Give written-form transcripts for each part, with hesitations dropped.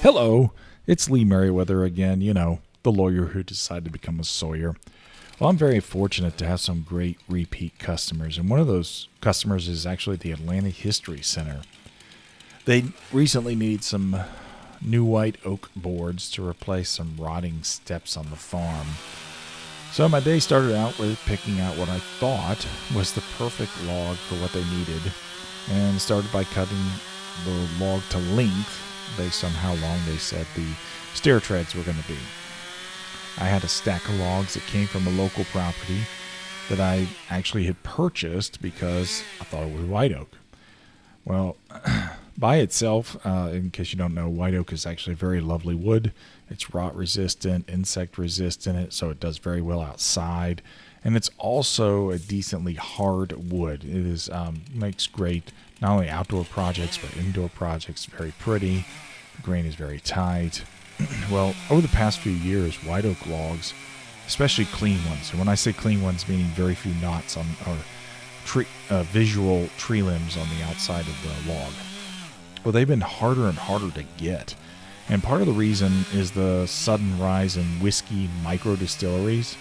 Hello, it's Lee Merriweather again, the lawyer who decided to become a sawyer. Well, I'm very fortunate to have some great repeat customers, and one of those customers is actually the Atlanta History Center. They recently need some new white oak boards to replace some rotting steps on the farm. So my day started out with picking out what I thought was the perfect log for what they needed, and started by cutting the log to length based on how long they said the stair treads were going to be. I had a stack of logs that came from a local property that I actually had purchased because I thought it was white oak. Well, by itself, in case you don't know, white oak is actually a very lovely wood. It's rot resistant, insect resistant, so it does very well outside. And it's also a decently hard wood. It is makes great not only outdoor projects but indoor projects. Very pretty. The grain is very tight. Well, over the past few years, white oak logs, especially clean ones, and when I say clean ones, meaning very few knots on or visual tree limbs on the outside of the log. Well, they've been harder and harder to get. And part of the reason is the sudden rise in whiskey micro distilleries.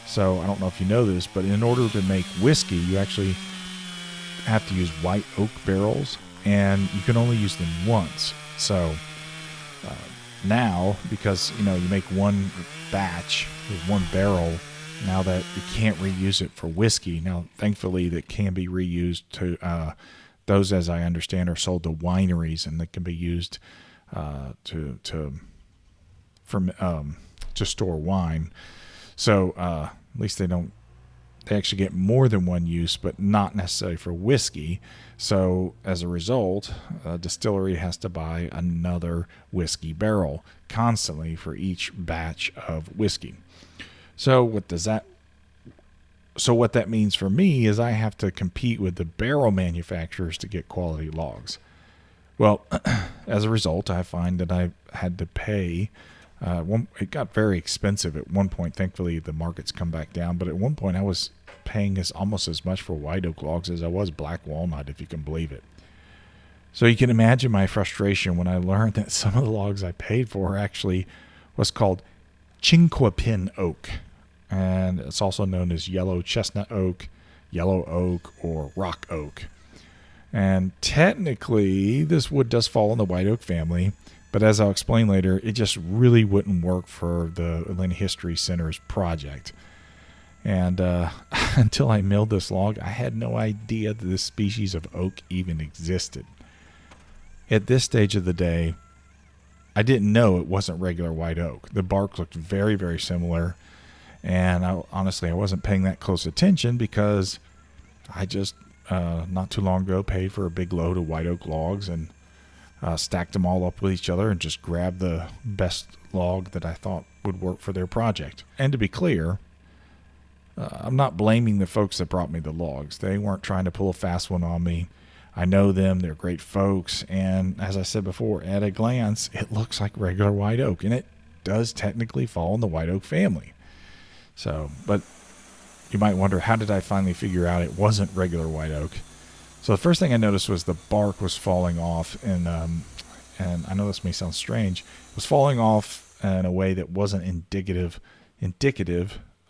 So I don't know if you know this, but in order to make whiskey, you actually have to use white oak barrels, and you can only use them once. So now, because you make one batch with one barrel, now that you can't reuse it for whiskey. Now, thankfully, that can be reused to those, as I understand, are sold to wineries, and that can be used to store wine. So at least they actually get more than one use, but not necessarily for whiskey. So as a result, a distillery has to buy another whiskey barrel constantly for each batch of whiskey. So what that means for me is I have to compete with the barrel manufacturers to get quality logs. Well, as a result, I find that I had to pay. It got very expensive at one point. Thankfully, the market's come back down. But at one point, I was paying almost as much for white oak logs as I was black walnut, if you can believe it. So you can imagine my frustration when I learned that some of the logs I paid for actually was called Chinquapin Oak. And it's also known as yellow chestnut oak, yellow oak, or rock oak. And technically, this wood does fall in the white oak family, but as I'll explain later, it just really wouldn't work for the Atlanta History Center's project. And until I milled this log, I had no idea that this species of oak even existed. At this stage of the day, I didn't know it wasn't regular white oak. The bark looked very, very similar, and honestly, I wasn't paying that close attention because I just not too long ago paid for a big load of white oak logs and stacked them all up with each other and just grabbed the best log that I thought would work for their project. And to be clear, I'm not blaming the folks that brought me the logs. They weren't trying to pull a fast one on me. I know them. They're great folks. And as I said before, at a glance, it looks like regular white oak. And it does technically fall in the white oak family. So, but you might wonder, how did I finally figure out it wasn't regular white oak? So the first thing I noticed was the bark was falling off, and I know this may sound strange, it was falling off in a way that wasn't indicative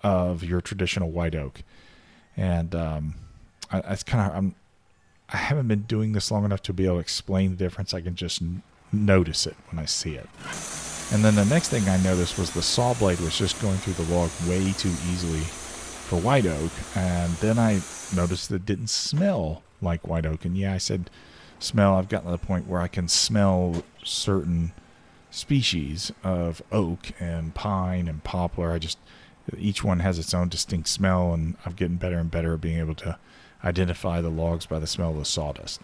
of your traditional white oak. And I haven't been doing this long enough to be able to explain the difference. I can just notice it when I see it. And then the next thing I noticed was the saw blade was just going through the log way too easily for white oak. And then I noticed that it didn't smell like white oak. And yeah, I said smell. I've gotten to the point where I can smell certain species of oak and pine and poplar. Each one has its own distinct smell, and I'm getting better and better at being able to identify the logs by the smell of the sawdust.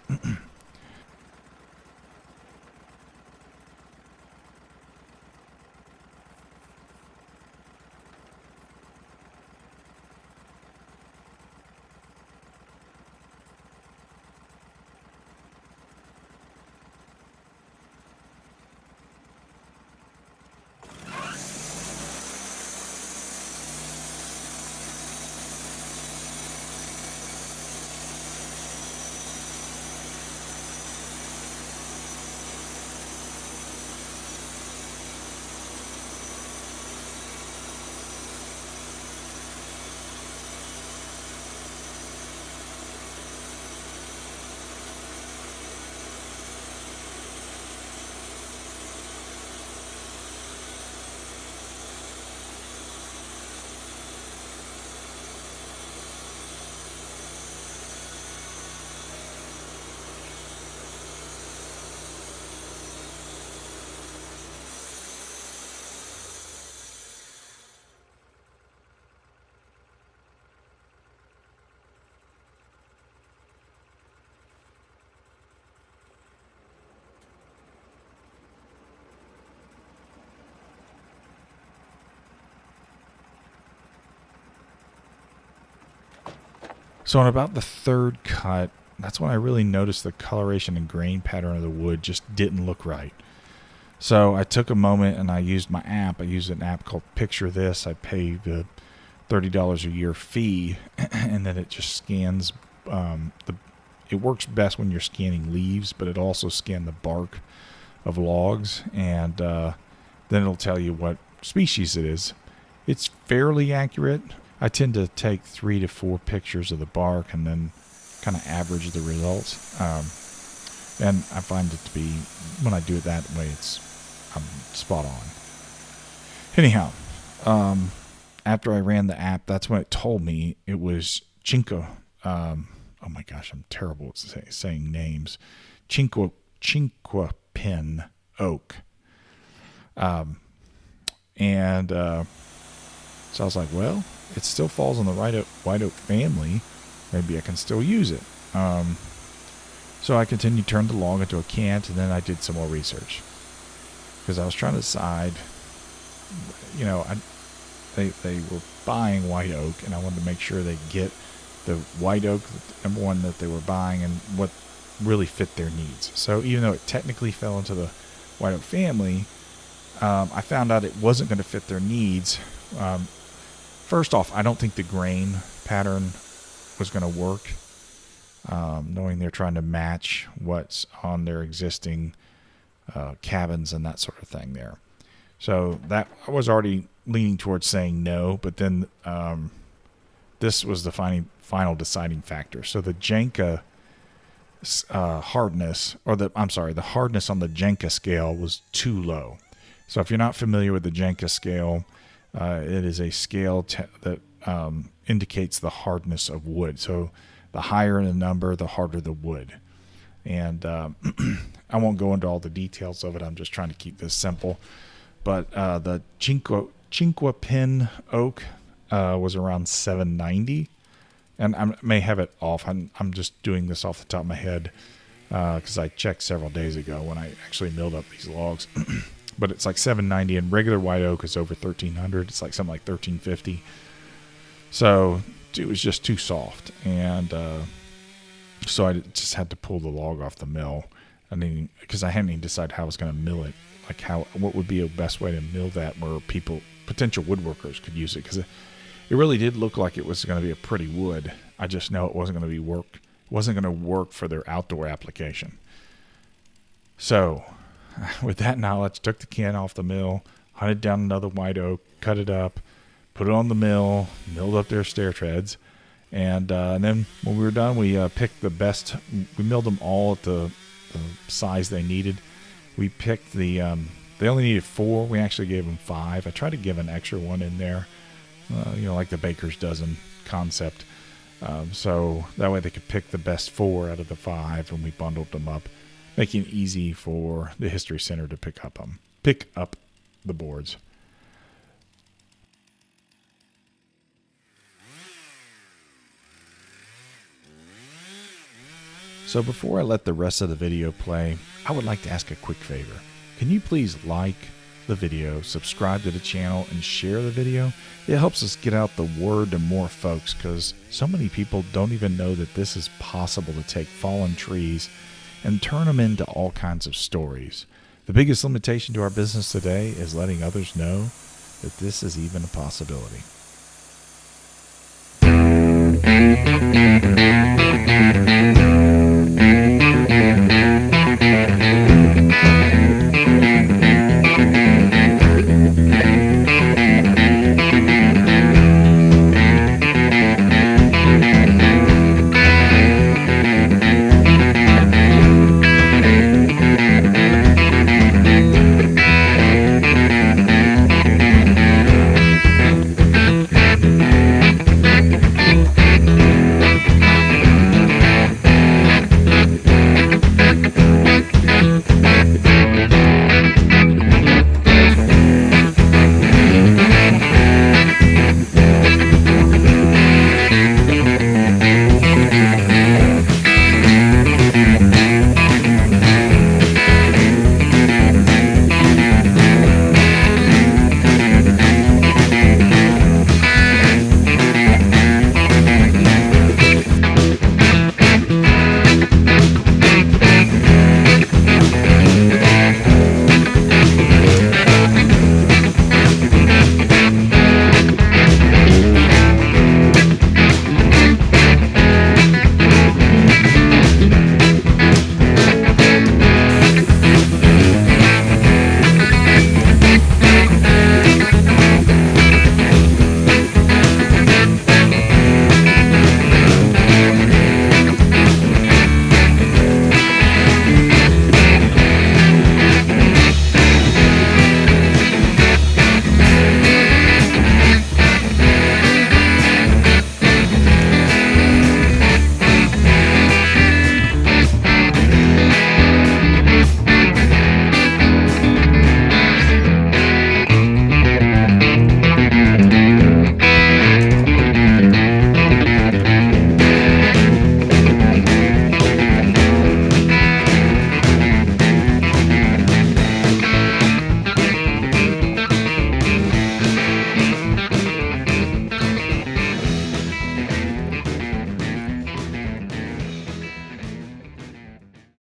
So on about the third cut, that's when I really noticed the coloration and grain pattern of the wood just didn't look right. So I took a moment and I used my app. I used an app called Picture This. I pay the $30 a year fee, and then it just scans it works best when you're scanning leaves, but it also scans the bark of logs, and then it'll tell you what species it is. It's fairly accurate. I tend to take 3 to 4 pictures of the bark and then kind of average the results. And I find it to be, when I do it that way, I'm spot on. Anyhow, after I ran the app, that's when it told me it was oh my gosh, I'm terrible at saying names. Chinquapin Oak. So I was like, well, it still falls in the white oak family. Maybe I can still use it. So I continued to turn the log into a cant, and then I did some more research. Because I was trying to decide, they were buying white oak, and I wanted to make sure they get the white oak, number one, that they were buying and what really fit their needs. So even though it technically fell into the white oak family, I found out it wasn't going to fit their needs. First off, I don't think the grain pattern was going to work, knowing they're trying to match what's on their existing cabins and that sort of thing there. So that I was already leaning towards saying no, but then this was the final deciding factor. So the Janka hardness, the hardness on the Janka scale was too low. So if you're not familiar with the Janka scale, it is a scale that indicates the hardness of wood. So the higher the number, the harder the wood. And I won't go into all the details of it. I'm just trying to keep this simple. But the Chinquapin Oak was around 790. And I may have it off. I'm just doing this off the top of my head because I checked several days ago when I actually milled up these logs. But it's like 790, and regular white oak is over 1300. It's like something like 1350. So it was just too soft, and so I just had to pull the log off the mill. Because I hadn't even decided how I was going to mill it, like what would be a best way to mill that where potential woodworkers could use it. Because it really did look like it was going to be a pretty wood. I just know it wasn't going to work for their outdoor application. So with that knowledge, took the can off the mill, hunted down another white oak, cut it up, put it on the mill, milled up their stair treads, and then when we were done, we picked the best. We milled them all at the size they needed. We picked they only needed 4. We actually gave them 5. I tried to give an extra one in there, like the baker's dozen concept. So that way they could pick the best 4 out of the 5, and we bundled them up, making it easy for the History Center to pick up the boards. So before I let the rest of the video play, I would like to ask a quick favor. Can you please like the video, subscribe to the channel, and share the video? It helps us get out the word to more folks, because so many people don't even know that this is possible to take fallen trees and turn them into all kinds of stories. The biggest limitation to our business today is letting others know that this is even a possibility.